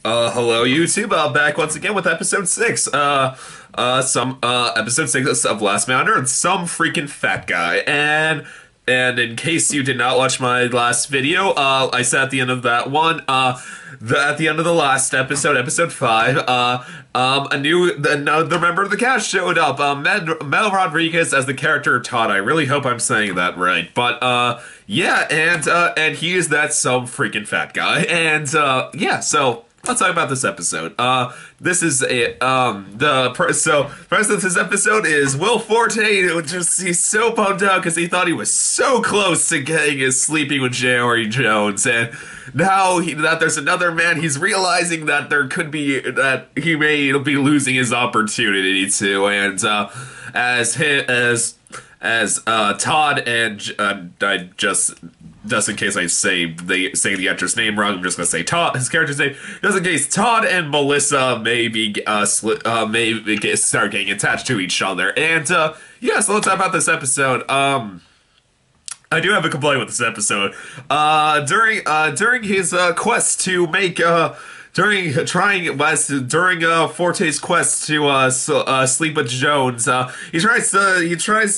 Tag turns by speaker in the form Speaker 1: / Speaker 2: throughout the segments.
Speaker 1: Hello YouTube, back once again with episode 6. Episode 6 of Last Man on Earth, some freaking fat guy. And in case you did not watch my last video, I said at the end of that one, at the end of the last episode, episode 5, another member of the cast showed up, Mel Rodriguez as the character Todd. I really hope I'm saying that right. But, yeah, and he is that some freaking fat guy. And, yeah, so let's talk about this episode. This is a, so, first of this episode is Will Forte. He's so bummed out because he thought he was so close to getting his sleeping with Jerry Jones. And now that there's another man, he's realizing that that he may be losing his opportunity to. And, Todd and, just in case I say the actor's name wrong, I'm just gonna say Todd. His character's name. Just in case Todd and Melissa maybe start getting attached to each other. And yeah, so let's talk about this episode. I do have a complaint with this episode. During his quest to make during Forte's quest to sleep with Jones, he tries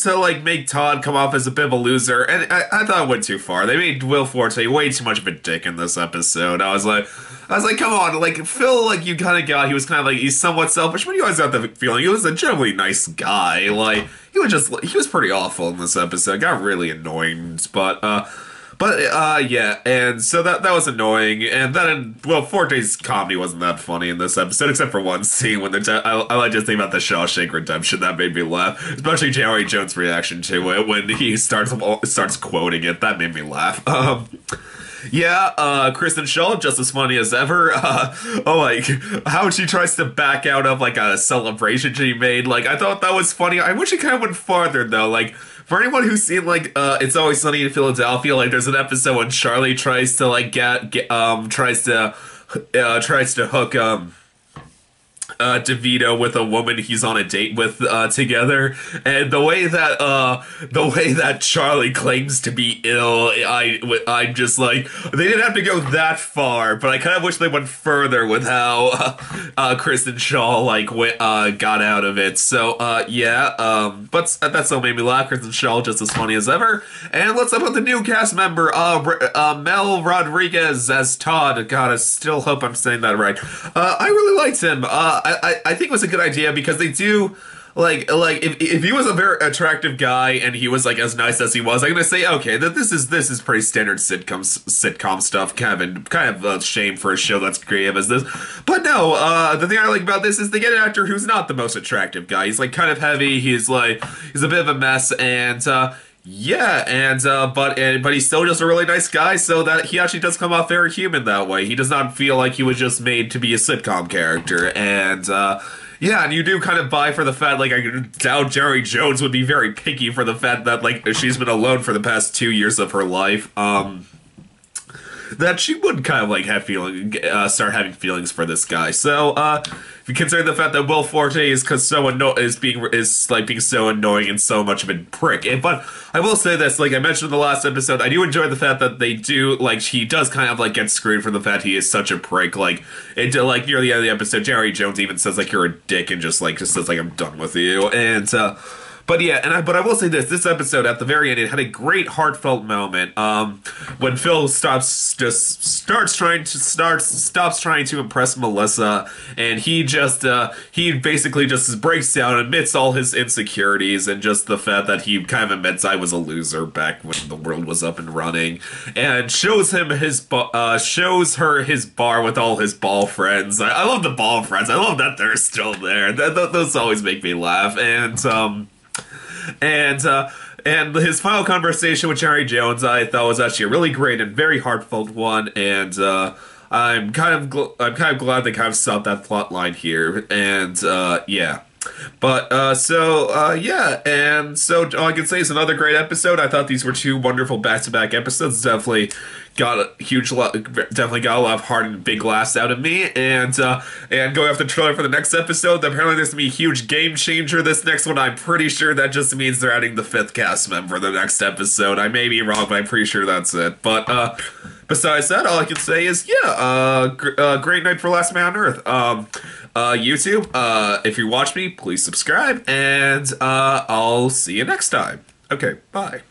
Speaker 1: to like make Todd come off as a bit of a loser, and I thought it went too far. They made Will Forte way too much of a dick in this episode. I was like, come on, like Phil, like you kind of got, he was kind of like, he's somewhat selfish, but you always got the feeling he was a generally nice guy. Like he was pretty awful in this episode. Got really annoying, yeah, and so that was annoying, and then, well, Forte's comedy wasn't that funny in this episode, except for one scene when I like to think about the Shawshank Redemption. That made me laugh, especially Jerry Jones' reaction to it when he starts quoting it. That made me laugh. Yeah, Kristen Shaw, just as funny as ever. Like, how she tries to back out of, like, a celebration she made. Like, I thought that was funny. I wish it kind of went farther, though. Like, for anyone who's seen, like, It's Always Sunny in Philadelphia, like, there's an episode when Charlie tries to, like, tries to hook, DeVito with a woman he's on a date with together, and the way that Charlie claims to be ill, I'm just like, they didn't have to go that far, but I kind of wish they went further with how Kristen Shaw like got out of it. So yeah, but that still made me laugh. Kristen Shaw just as funny as ever. And let's talk about the new cast member, Mel Rodriguez as Todd. God, I still hope I'm saying that right. I really liked him. I think it was a good idea because they do, like if he was a very attractive guy and he was like as nice as he was, I'm gonna say okay, that this is pretty standard sitcom stuff. Kind of a shame for a show that's creative as this. But no, the thing I like about this is they get an actor who's not the most attractive guy. He's like kind of heavy. He's a bit of a mess, and yeah, and but he's still just a really nice guy, so that he actually does come off very human that way. He does not feel like he was just made to be a sitcom character, and yeah, and you do kind of buy for the fact, like, I doubt Jerry Jones would be very picky for the fact that, like, she's been alone for the past 2 years of her life, that she would kind of, like, start having feelings for this guy. So, if you consider the fact that Will Forte is being so annoying and so much of a prick. But I will say this, like I mentioned in the last episode, I do enjoy the fact that they do, like, he does kind of, like, get screwed for the fact he is such a prick. Like, near the end of the episode, Jerry Jones even says, like, you're a dick, and just says, like, I'm done with you. And, but yeah, but I will say this episode, at the very end, it had a great heartfelt moment, when Phil stops trying to impress Melissa, and he basically just breaks down, admits all his insecurities, and just the fact that he kind of admits I was a loser back when the world was up and running, and shows her his bar with all his ball friends. I love the ball friends. I love that they're still there. Those always make me laugh, and his final conversation with Jerry Jones, I thought was actually a really great and very heartfelt one, and I'm kind of glad they kind of stopped that plot line here, and yeah. But yeah, and so all I can say is another great episode. I thought these were two wonderful back-to-back episodes. Definitely got a lot of heart and big laughs out of me. And going off the trailer for the next episode, apparently there's gonna be a huge game changer. This next one, I'm pretty sure that just means they're adding the 5th cast member the next episode. I may be wrong, but I'm pretty sure that's it. But besides that, all I can say is, yeah, great night for Last Man on Earth. YouTube, if you watch me, please subscribe, and I'll see you next time. Okay, bye.